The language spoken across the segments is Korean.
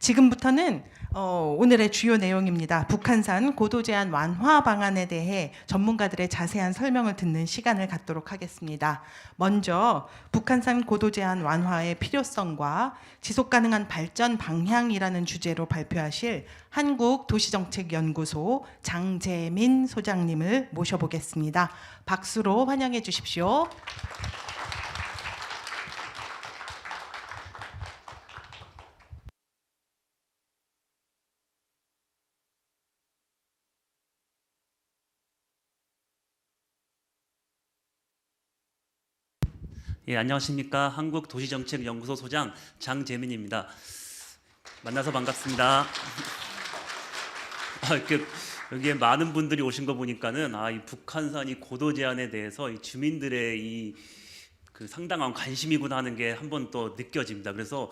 지금부터는 오늘의 주요 내용입니다. 북한산 고도 제한 완화 방안에 대해 전문가들의 자세한 설명을 듣는 시간을 갖도록 하겠습니다. 먼저 북한산 고도 제한 완화의 필요성과 지속 가능한 발전 방향이라는 주제로 발표하실 한국도시정책연구소 장재민 소장님을 모셔보겠습니다. 박수로 환영해 주십시오. 예, 안녕하십니까. 한국도시정책연구소 소장 장재민입니다. 만나서 반갑습니다. 여기에 많은 분들이 오신 거 보니까는 이 북한산이 고도 제한에 대해서 이 주민들의 상당한 관심이구나 하는 게 한번 또 느껴집니다. 그래서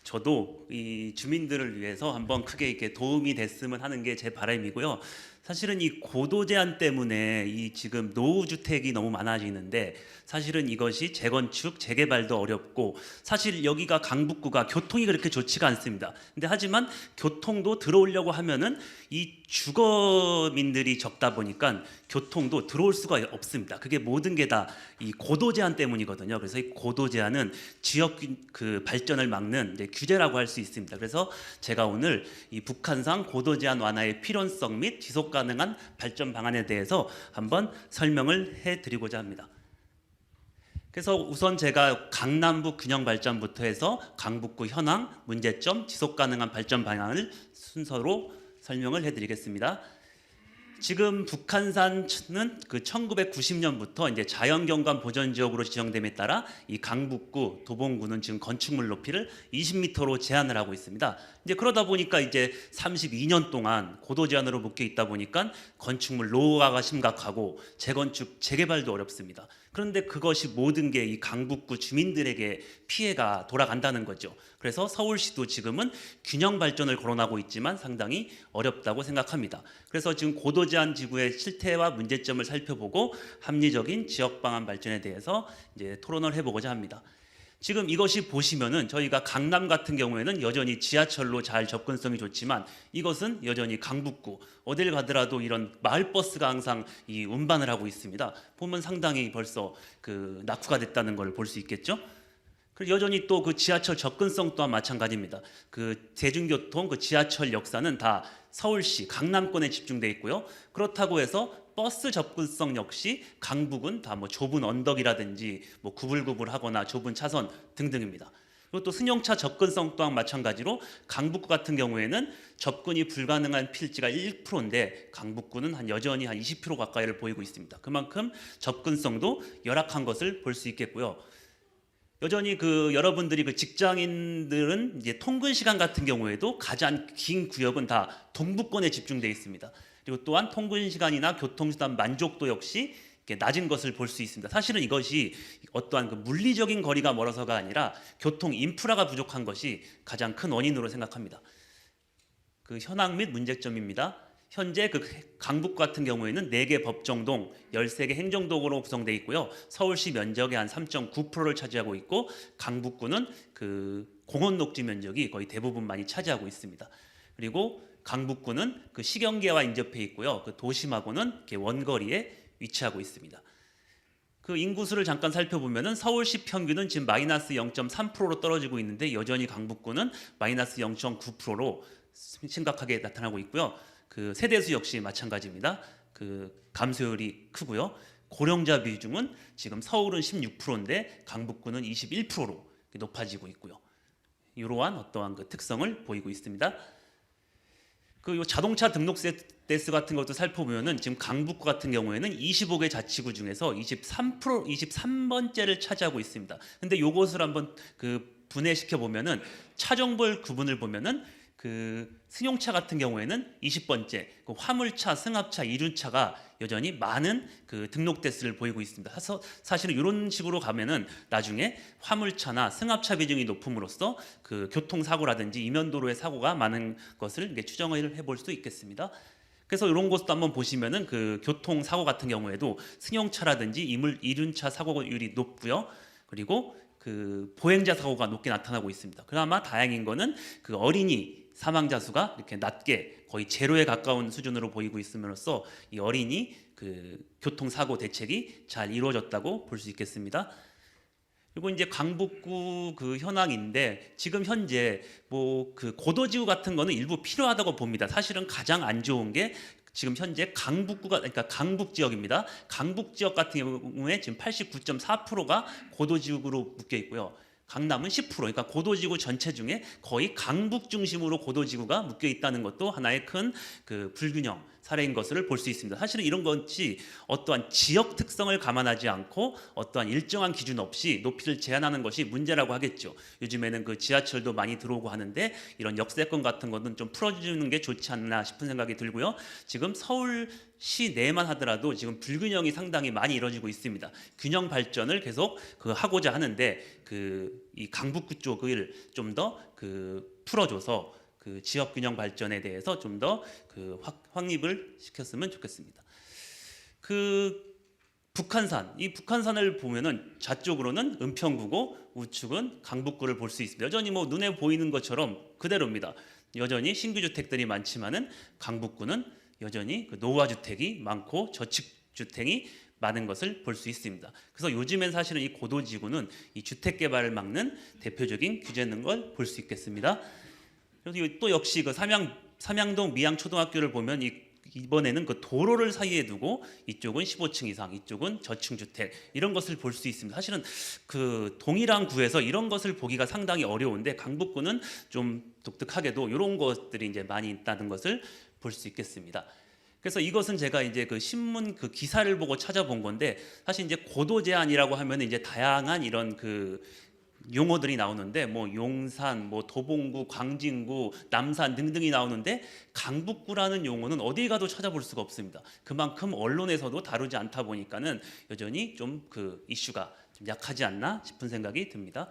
저도 이 주민들을 위해서 한번 크게 이렇게 도움이 됐으면 하는 게 제 바람이고요. 사실은 이 고도 제한 때문에 이 지금 노후 주택이 너무 많아지는데 사실은 이것이 재건축, 재개발도 어렵고 사실 여기가 강북구가 교통이 그렇게 좋지가 않습니다. 근데 하지만 교통도 들어오려고 하면은 이 주거민들이 적다 보니까 교통도 들어올 수가 없습니다. 그게 모든 게 다 이 고도 제한 때문이거든요. 그래서 이 고도 제한은 지역 발전을 막는 규제라고 할 수 있습니다. 그래서 제가 오늘 이 북한산 고도 제한 완화의 필요성 및 지속 가능한 발전 방안에 대해서 한번 설명을 해드리고자 합니다. 그래서 우선 제가 강남북 균형 발전부터 해서 강북구 현황, 문제점, 지속 가능한 발전 방안을 순서로 설명을 해드리겠습니다. 지금 북한산은 1990년부터 이제 자연경관 보전지역으로 지정됨에 따라 이 강북구, 도봉구는 지금 건축물 높이를 20m로 제한을 하고 있습니다. 이제 그러다 보니까 이제 32년 동안 고도 제한으로 묶여 있다 보니까 건축물 노후화가 심각하고 재건축, 재개발도 어렵습니다. 그런데 그것이 모든 게 이 강북구 주민들에게 피해가 돌아간다는 거죠. 그래서 서울시도 지금은 균형 발전을 거론하고 있지만 상당히 어렵다고 생각합니다. 그래서 지금 고도 제한 지구의 실태와 문제점을 살펴보고 합리적인 지역 방안 발전에 대해서 이제 토론을 해보고자 합니다. 지금 이것이 보시면은 저희가 강남 같은 경우에는 여전히 지하철로 잘 접근성이 좋지만 이것은 여전히 강북구 어딜 가더라도 이런 마을버스가 항상 이 운반을 하고 있습니다. 보면 상당히 벌써 낙후가 됐다는 걸 볼 수 있겠죠. 그리고 여전히 또 그 지하철 접근성 또한 마찬가지입니다. 대중교통 지하철 역사는 다 서울시 강남권에 집중돼 있고요. 그렇다고 해서 버스 접근성 역시 강북은 다 좁은 언덕이라든지 구불구불하거나 좁은 차선 등등입니다. 그리고 또 승용차 접근성 또한 마찬가지로 강북구 같은 경우에는 접근이 불가능한 필지가 1%인데 강북구는 여전히 한 20% 가까이를 보이고 있습니다. 그만큼 접근성도 열악한 것을 볼 수 있겠고요. 여전히 여러분들이 직장인들은 이제 통근 시간 같은 경우에도 가장 긴 구역은 다 동부권에 집중되어 있습니다. 그리고 또한 통근 시간이나 교통수단 만족도 역시 낮은 것을 볼 수 있습니다. 사실은 이것이 어떠한 물리적인 거리가 멀어서가 아니라 교통 인프라가 부족한 것이 가장 큰 원인으로 생각합니다. 현황 및 문제점입니다. 현재 강북 같은 경우에는 4개 법정동, 13개 행정동으로 구성되어 있고요. 서울시 면적의 한 3.9%를 차지하고 있고 강북구는 공원 녹지 면적이 거의 대부분 많이 차지하고 있습니다. 그리고 강북구는 시경계와 인접해 있고요. 도심하고는 원거리에 위치하고 있습니다. 인구수를 잠깐 살펴보면은 서울시 평균은 지금 마이너스 0.3%로 떨어지고 있는데 여전히 강북구는 마이너스 0.9%로 심각하게 나타나고 있고요. 세대수 역시 마찬가지입니다. 감소율이 크고요. 고령자 비중은 지금 서울은 16%인데 강북구는 21%로 높아지고 있고요. 이러한 어떠한 특성을 보이고 있습니다. 자동차 등록 세대수 같은 것도 살펴보면은 지금 강북구 같은 경우에는 25개 자치구 중에서 23번째를 차지하고 있습니다. 근데 요것을 한번 분해시켜 보면은 차종별 구분을 보면은 승용차 같은 경우에는 20번째, 화물차, 승합차, 이륜차가 여전히 많은 등록 대수를 보이고 있습니다. 사실은 이런 식으로 가면은 나중에 화물차나 승합차 비중이 높음으로써 교통사고라든지 이면도로의 사고가 많은 것을 추정을 해볼 수 있겠습니다. 그래서 이런 것도 한번 보시면은 교통사고 같은 경우에도 승용차라든지 이륜차 사고율이 높고요. 그리고 보행자 사고가 높게 나타나고 있습니다. 그나마 다행인 거는 어린이 사망자 수가 이렇게 낮게 거의 제로에 가까운 수준으로 보이고 있음으로써 이 어린이 그 교통사고 대책이 잘 이루어졌다고 볼 수 있겠습니다. 그리고 이제 강북구 그 현황인데 지금 현재 뭐 그 고도지구 같은 거는 일부 필요하다고 봅니다. 사실은 가장 안 좋은 게 지금 현재 강북구가 그러니까 강북 지역입니다. 강북 지역 같은 경우에 지금 89.4%가 고도지구로 묶여 있고요. 강남은 10%, 그러니까 고도지구 전체 중에 거의 강북 중심으로 고도지구가 묶여 있다는 것도 하나의 큰 그 불균형 사례인 것을 볼 수 있습니다. 사실은 이런 것이 어떠한 지역 특성을 감안하지 않고 어떠한 일정한 기준 없이 높이를 제한하는 것이 문제라고 하겠죠. 요즘에는 그 지하철도 많이 들어오고 하는데 이런 역세권 같은 것은 좀 풀어주는 게 좋지 않나 싶은 생각이 들고요. 지금 서울시 내만 하더라도 지금 불균형이 상당히 많이 이루어지고 있습니다. 균형 발전을 계속 그 하고자 하는데 그 이 강북구 쪽을 좀 더 그 풀어줘서 그 지역 균형 발전에 대해서 좀 더 그 확립을 시켰으면 좋겠습니다. 그 북한산, 이 북한산을 보면은 좌쪽으로는 은평구고 우측은 강북구를 볼 수 있습니다. 여전히 뭐 눈에 보이는 것처럼 그대로입니다. 여전히 신규 주택들이 많지만은 강북구는 여전히 그 노후화 주택이 많고 저축 주택이 많은 것을 볼 수 있습니다. 그래서 요즘엔 사실은 이 고도지구는 이 주택 개발을 막는 대표적인 규제인 걸 볼 수 있겠습니다. 그래서 또 역시 그 삼양동 미양초등학교를 보면 이번에는 그 도로를 사이에 두고 이쪽은 15층 이상, 이쪽은 저층 주택 이런 것을 볼 수 있습니다. 사실은 그 동일한 구에서 이런 것을 보기가 상당히 어려운데 강북구는 좀 독특하게도 이런 것들이 이제 많이 있다는 것을 볼 수 있겠습니다. 그래서 이것은 제가 이제 그 신문 그 기사를 보고 찾아본 건데 사실 이제 고도 제한이라고 하면 이제 다양한 이런 그 용어들이 나오는데 뭐 용산, 뭐 도봉구, 광진구, 남산 등등이 나오는데 강북구라는 용어는 어디 가도 찾아볼 수가 없습니다. 그만큼 언론에서도 다루지 않다 보니까는 여전히 좀 그 이슈가 좀 약하지 않나 싶은 생각이 듭니다.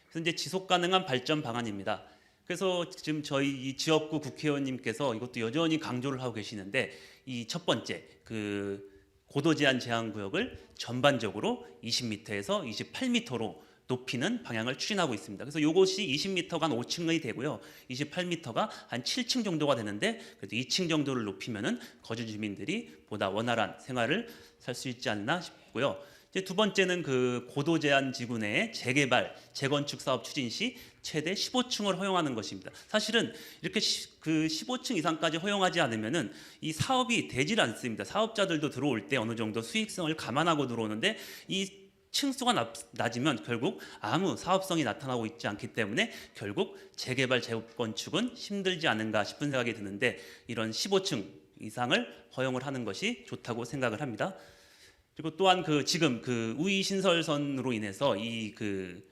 그래서 이제 지속 가능한 발전 방안입니다. 그래서 지금 저희 이 지역구 국회의원님께서 이것도 여전히 강조를 하고 계시는데 이 첫 번째 그 고도 제한 제한 구역을 전반적으로 20m에서 28m로 높이는 방향을 추진하고 있습니다. 그래서 이것이 20m가 한 5층이 되고요. 28m가 한 7층 정도가 되는데 그래도 2층 정도를 높이면은 거주 주민들이 보다 원활한 생활을 살 수 있지 않나 싶고요. 이제 두 번째는 그 고도 제한 지구 내에 재개발, 재건축 사업 추진 시 최대 15층을 허용하는 것입니다. 사실은 이렇게 그 15층 이상까지 허용하지 않으면은 이 사업이 되질 않습니다. 사업자들도 들어올 때 어느 정도 수익성을 감안하고 들어오는데 이 층수가 낮으면 결국 아무 사업성이 나타나고 있지 않기 때문에 결국 재개발, 재건축은 힘들지 않은가 싶은 생각이 드는데 이런 15층 이상을 허용을 하는 것이 좋다고 생각을 합니다. 그리고 또한 그 지금 그 우이 신설선으로 인해서 이 그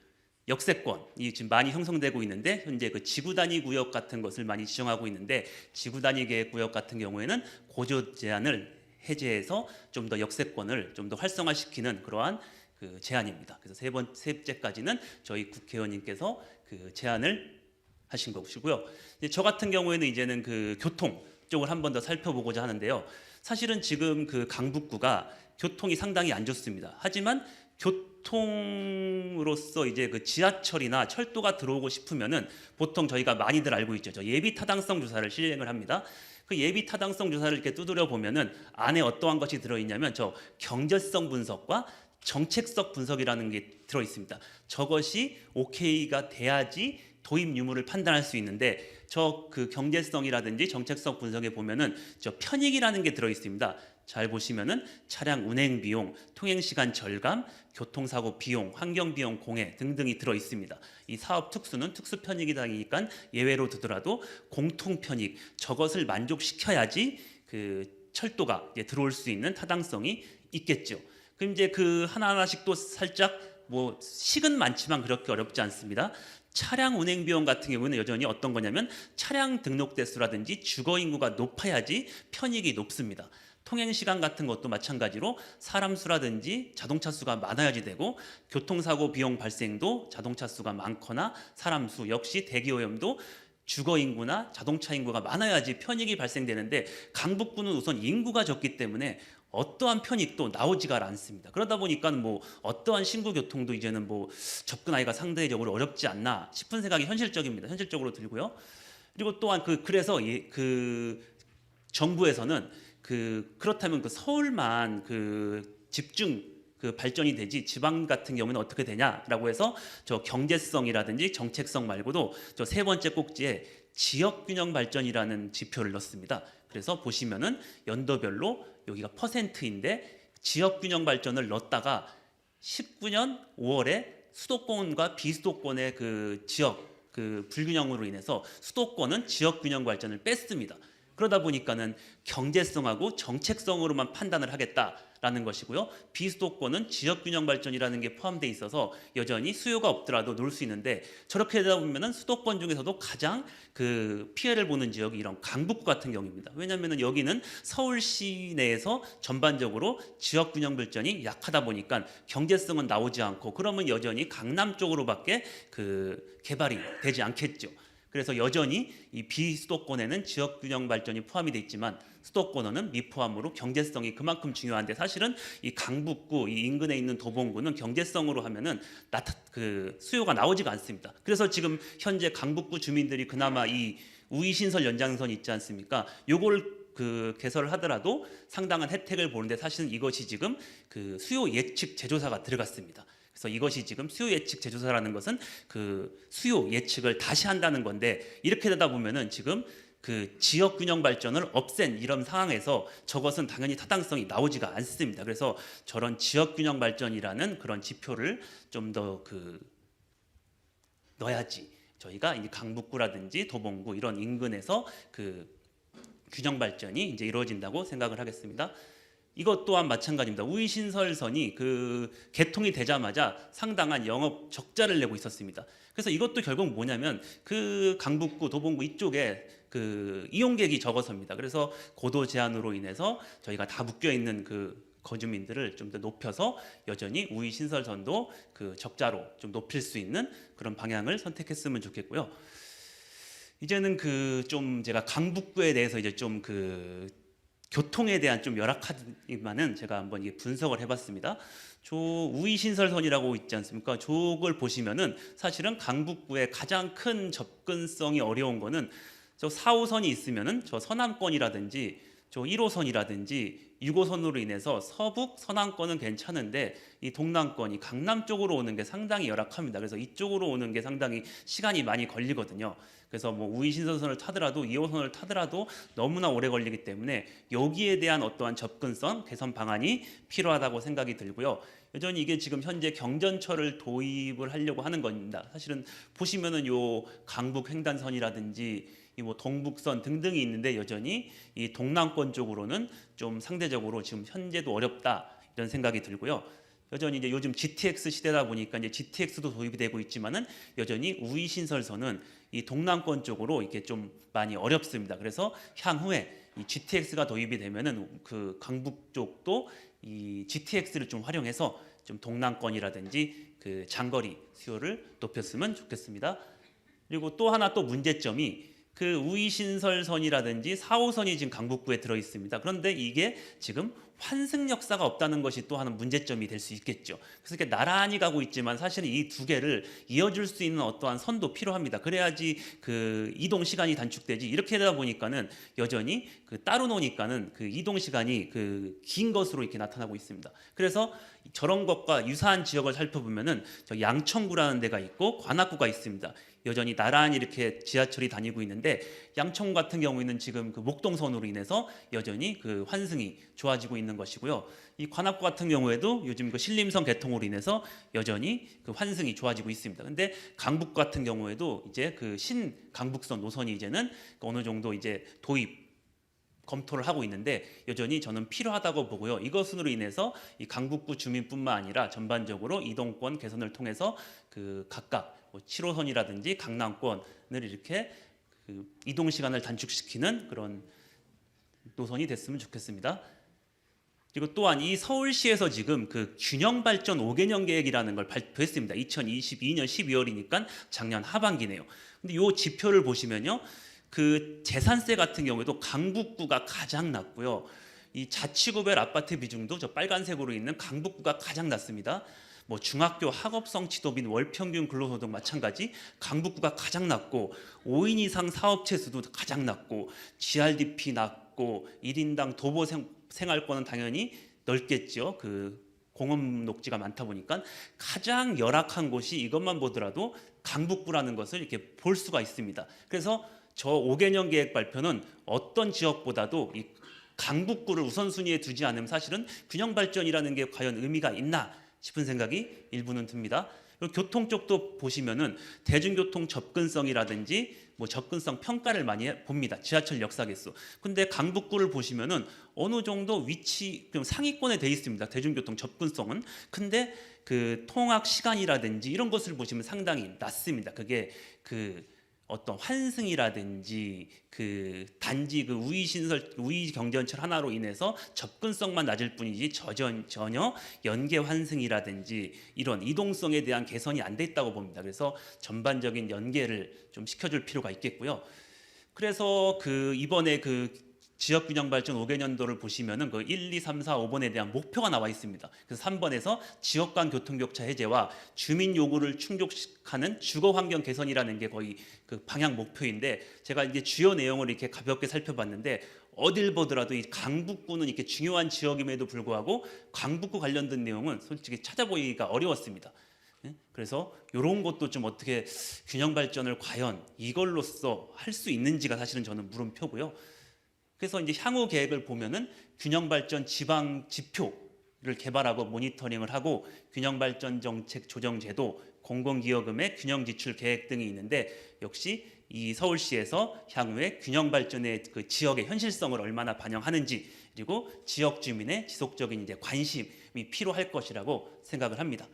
역세권이 지금 많이 형성되고 있는데 현재 그 지구 단위 구역 같은 것을 많이 지정하고 있는데 지구 단위 계획 구역 같은 경우에는 고도 제한을 해제해서 좀 더 역세권을 좀 더 활성화시키는 그러한 그 제안입니다. 그래서 셋째까지는 저희 국회의원님께서 그 제안을 하신 것이고요. 저 같은 경우에는 이제는 그 교통 쪽을 한 번 더 살펴보고자 하는데요. 사실은 지금 그 강북구가 교통이 상당히 안 좋습니다. 하지만 교통으로서 이제 그 지하철이나 철도가 들어오고 싶으면은 보통 저희가 많이들 알고 있죠. 저 예비 타당성 조사를 실행을 합니다. 그 예비 타당성 조사를 이렇게 두드려 보면은 안에 어떠한 것이 들어 있냐면 저 경제성 분석과 정책적 분석이라는 게 들어 있습니다. 저것이 오케이가 돼야지 도입 유무를 판단할 수 있는데 저 그 경제성이라든지 정책성 분석에 보면은 저 편익이라는 게 들어 있습니다. 잘 보시면은 차량 운행 비용, 통행 시간 절감, 교통사고 비용, 환경 비용 공해 등등이 들어 있습니다. 이 사업 특수는 특수 편익이다니까 예외로 두더라도 공통 편익 저것을 만족시켜야지 그 철도가 이제 들어올 수 있는 타당성이 있겠죠. 그럼 이제 그 하나하나씩 또 살짝 뭐 식은 많지만 그렇게 어렵지 않습니다. 차량 운행 비용 같은 경우는 여전히 어떤 거냐면 차량 등록 대수라든지 주거 인구가 높아야지 편익이 높습니다. 통행 시간 같은 것도 마찬가지로 사람 수라든지 자동차 수가 많아야지 되고 교통사고 비용 발생도 자동차 수가 많거나 사람 수 역시 대기오염도 주거 인구나 자동차 인구가 많아야지 편익이 발생되는데 강북구는 우선 인구가 적기 때문에 어떠한 편익도 나오지가 않습니다. 그러다 보니까 뭐 어떠한 신구 교통도 이제는 뭐 접근하기가 상대적으로 어렵지 않나 싶은 생각이 현실적입니다. 현실적으로 들고요. 그리고 또한 그래서 그 정부에서는 그렇다면 그 서울만 집중 발전이 되지 지방 같은 경우는 어떻게 되냐라고 해서 저 경제성이라든지 정책성 말고도 저 세 번째 꼭지에 지역 균형 발전이라는 지표를 넣습니다. 그래서 보시면은 연도별로 여기가 퍼센트인데 지역 균형 발전을 넣었다가 19년 5월에 수도권과 비수도권의 지역 불균형으로 인해서 수도권은 지역 균형 발전을 뺐습니다. 그러다 보니까는 경제성하고 정책성으로만 판단을 하겠다라는 것이고요. 비수도권은 지역균형 발전이라는 게 포함되어 있어서 여전히 수요가 없더라도 놀 수 있는데, 저렇게 되다 보면은 수도권 중에서도 가장 피해를 보는 지역이 이런 강북구 같은 경우입니다. 왜냐하면은 여기는 서울시 내에서 전반적으로 지역균형 발전이 약하다 보니까 경제성은 나오지 않고, 그러면 여전히 강남 쪽으로밖에 개발이 되지 않겠죠. 그래서 여전히 이 비수도권에는 지역균형 발전이 포함이 돼 있지만 수도권은 미포함으로 경제성이 그만큼 중요한데, 사실은 이 강북구 이 인근에 있는 도봉구는 경제성으로 하면은 수요가 나오지가 않습니다. 그래서 지금 현재 강북구 주민들이 그나마 이 우이신설 연장선 있지 않습니까? 요걸 개설을 하더라도 상당한 혜택을 보는데, 사실은 이것이 지금 수요 예측 제조사가 들어갔습니다. 그래서 이것이 지금 수요 예측 제조사라는 것은 수요 예측을 다시 한다는 건데, 이렇게 되다 보면은 지금 지역 균형 발전을 없앤 이런 상황에서 저것은 당연히 타당성이 나오지가 않습니다. 그래서 저런 지역 균형 발전이라는 그런 지표를 좀 더 넣어야지 저희가 이 강북구라든지 도봉구 이런 인근에서 균형 발전이 이제 이루어진다고 생각을 하겠습니다. 이것 또한 마찬가지입니다. 우이신설선이 개통이 되자마자 상당한 영업 적자를 내고 있었습니다. 그래서 이것도 결국 뭐냐면 강북구, 도봉구 이쪽에 이용객이 적어서입니다. 그래서 고도 제한으로 인해서 저희가 다 묶여 있는 거주민들을 좀 더 높여서 여전히 우이신설선도 적자로 좀 높일 수 있는 그런 방향을 선택했으면 좋겠고요. 이제는 좀 제가 강북구에 대해서 이제 좀 교통에 대한 좀 열악하지만은 제가 한번 분석을 해봤습니다. 저 우이신설선이라고 있지 않습니까? 저걸 보시면은 사실은 강북구의 가장 큰 접근성이 어려운 거는 저 4호선이 있으면은 저 서남권이라든지 저 1호선이라든지 6호선으로 인해서 서북 서남권은 괜찮은데, 이 동남권이 강남 쪽으로 오는 게 상당히 열악합니다. 그래서 이쪽으로 오는 게 상당히 시간이 많이 걸리거든요. 그래서 뭐 우이신설선을 타더라도 2호선을 타더라도 너무나 오래 걸리기 때문에 여기에 대한 어떠한 접근성 개선 방안이 필요하다고 생각이 들고요. 여전히 이게 지금 현재 경전철을 도입을 하려고 하는 겁니다. 사실은 보시면은 요 강북 횡단선이라든지 뭐 동북선 등등이 있는데, 여전히 이 동남권 쪽으로는 좀 상대적으로 지금 현재도 어렵다 이런 생각이 들고요. 여전히 이제 요즘 GTX 시대다 보니까 이제 GTX도 도입이 되고 있지만은 여전히 우이신설선은 이 동남권 쪽으로 이렇게 좀 많이 어렵습니다. 그래서 향후에 이 GTX가 도입이 되면은 강북 쪽도 이 GTX를 좀 활용해서 좀 동남권이라든지 장거리 수요를 높였으면 좋겠습니다. 그리고 또 하나 또 문제점이 우이신설선이라든지 4호선이 지금 강북구에 들어 있습니다. 그런데 이게 지금 환승 역사가 없다는 것이 또 하나 문제점이 될 수 있겠죠. 그래서 이렇게 나란히 가고 있지만 사실은 이 두 개를 이어줄 수 있는 어떠한 선도 필요합니다. 그래야지 이동 시간이 단축되지. 이렇게 되다 보니까는 여전히 따로 노니까는 이동 시간이 긴 것으로 이렇게 나타나고 있습니다. 그래서 저런 것과 유사한 지역을 살펴보면은 저 양천구라는 데가 있고 관악구가 있습니다. 여전히 나란히 이렇게 지하철이 다니고 있는데, 양천 같은 경우에는 지금 목동선으로 인해서 여전히 환승이 좋아지고 있는 것이고요. 이 관악구 같은 경우에도 요즘 신림선 개통으로 인해서 여전히 환승이 좋아지고 있습니다. 근데 강북 같은 경우에도 이제 신강북선 노선이 이제는 어느 정도 이제 도입 검토를 하고 있는데, 여전히 저는 필요하다고 보고요. 이것으로 인해서 이 강북구 주민뿐만 아니라 전반적으로 이동권 개선을 통해서 각각 7호선이라든지 강남권을 이렇게 이동 시간을 단축시키는 그런 노선이 됐으면 좋겠습니다. 그리고 또한 이 서울시에서 지금 균형 발전 5개년 계획이라는 걸 발표했습니다. 2022년 12월이니까 작년 하반기네요. 근데 이 지표를 보시면요, 재산세 같은 경우에도 강북구가 가장 낮고요. 이 자치구별 아파트 비중도 저 빨간색으로 있는 강북구가 가장 낮습니다. 뭐 중학교 학업성 지도 및 월평균 근로소득 마찬가지 강북구가 가장 낮고 5인 이상 사업체 수도 가장 낮고 GRDP 낮고 1인당 도보 생활권은 당연히 넓겠죠. 그 공업 녹지가 많다 보니까 가장 열악한 곳이 이것만 보더라도 강북구라는 것을 이렇게 볼 수가 있습니다. 그래서 저 5개년 계획 발표는 어떤 지역보다도 이 강북구를 우선순위에 두지 않으면 사실은 균형 발전이라는 게 과연 의미가 있나 싶은 생각이 일부는 듭니다. 그리고 교통 쪽도 보시면은 대중교통 접근성이라든지 뭐 접근성 평가를 많이 봅니다. 지하철 역사 개수. 근데 강북구를 보시면은 어느 정도 위치 좀 상위권에 돼 있습니다. 대중교통 접근성은. 근데 그 통학 시간이라든지 이런 것을 보시면 상당히 낮습니다. 그게 그 어떤 환승이라든지 그 단지 그 우이 경전철 하나로 인해서 접근성만 낮을 뿐이지 전혀 연계 환승이라든지 이런 이동성에 대한 개선이 안 돼 있다고 봅니다. 그래서 전반적인 연계를 좀 시켜줄 필요가 있겠고요. 그래서 그 이번에 그 지역균형 발전 5개년도를 보시면은 그 1, 2, 3, 4, 5번에 대한 목표가 나와 있습니다. 그래서 3번에서 지역 간 교통격차 해제와 주민 요구를 충족하는 주거 환경 개선이라는 게 거의 그 방향 목표인데 제가 이제 주요 내용을 이렇게 가볍게 살펴봤는데 어딜 보더라도 이 강북구는 이렇게 중요한 지역임에도 불구하고 강북구 관련된 내용은 솔직히 찾아보기가 어려웠습니다. 그래서 이런 것도 좀 어떻게 균형 발전을 과연 이걸로써 할 수 있는지가 사실은 저는 물음표고요. 그래서 이제 향후 계획을 보면은 균형 발전 지방 지표를 개발하고 모니터링을 하고 균형 발전 정책 조정 제도, 공공기여금의 균형 지출 계획 등이 있는데 역시 이 서울시에서 향후에 균형 발전의 그 지역의 현실성을 얼마나 반영하는지 그리고 지역 주민의 지속적인 이제 관심이 필요할 것이라고 생각을 합니다.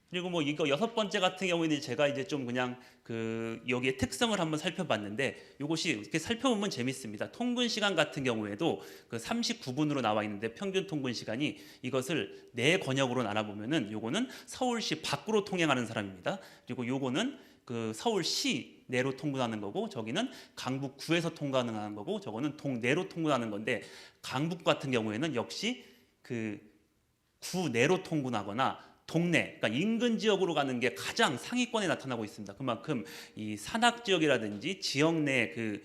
그리고 뭐 이거 6번째 같은 경우에는 제가 이제 좀 그냥 그 여기에 특성을 한번 살펴봤는데 이것이 이렇게 살펴보면 재밌습니다. 통근 시간 같은 경우에도 그 39분으로 나와 있는데 평균 통근 시간이 이것을 네 권역으로 나눠보면은 요거는 서울시 밖으로 통행하는 사람입니다. 그리고 요거는 그 서울시 내로 통근하는 거고 저기는 강북구에서 통근하는 거고 저거는 동내로 통근하는 건데 강북 같은 경우에는 역시 그 구 내로 통근하거나 동네, 그러니까 인근 지역으로 가는 게 가장 상위권에 나타나고 있습니다. 그만큼 이 산악 지역이라든지 지역 내 그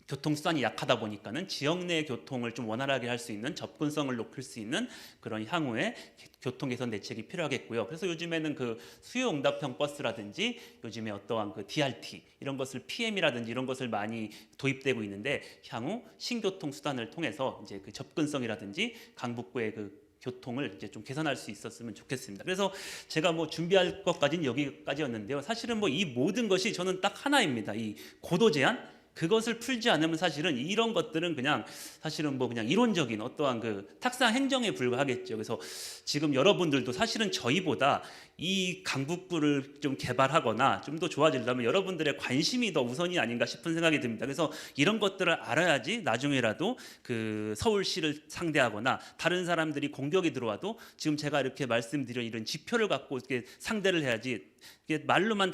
교통 수단이 약하다 보니까는 지역 내 교통을 좀 원활하게 할 수 있는 접근성을 높일 수 있는 그런 향후에 교통 개선 대책이 필요하겠고요. 그래서 요즘에는 그 수요 응답형 버스라든지 요즘에 어떠한 그 DRT 이런 것을 PM이라든지 이런 것을 많이 도입되고 있는데 향후 신교통 수단을 통해서 이제 그 접근성이라든지 강북구의 그 교통을 이제 좀 개선할 수 있었으면 좋겠습니다. 그래서 제가 뭐 준비할 것까지는 여기까지였는데요. 사실은 뭐 이 모든 것이 저는 딱 하나입니다. 이 고도 제한 그것을 풀지 않으면 사실은 이런 것들은 그냥 사실은 뭐 그냥 이론적인 어떠한 그 탁상 행정에 불과하겠죠. 그래서 지금 여러분들도 사실은 저희보다 이 강북구를 좀 개발하거나 좀 더 좋아지려면 여러분들의 관심이 더 우선이 아닌가 싶은 생각이 듭니다. 그래서 이런 것들을 알아야지 나중에라도 그 서울시를 상대하거나 다른 사람들이 공격이 들어와도 지금 제가 이렇게 말씀드린 이런 지표를 갖고 이렇게 상대를 해야지 이게 말로만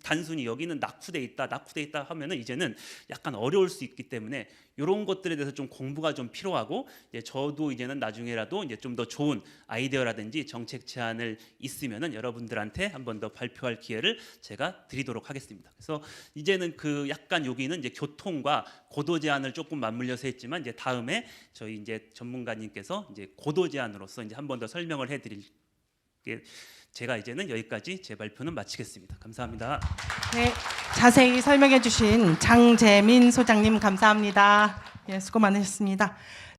단순히 여기는 낙후돼 있다 하면은 이제는 약간 어려울 수 있기 때문에 이런 것들에 대해서 좀 공부가 좀 필요하고 이제 저도 이제는 나중에라도 이제 좀 더 좋은 아이디어라든지 정책 제안을 있으면은 여러분들한테 한 번 더 발표할 기회를 제가 드리도록 하겠습니다. 그래서 이제는 그 약간 여기는 이제 교통과 고도 제한을 조금 맞물려서 했지만 이제 다음에 저희 이제 전문가님께서 이제 고도 제한으로서 이제 한 번 더 설명을 해드릴게. 제가 이제는 여기까지 제 발표는 마치겠습니다. 감사합니다. 네, 자세히 설명해 주신 장재민 소장님 감사합니다. 예, 수고 많으셨습니다.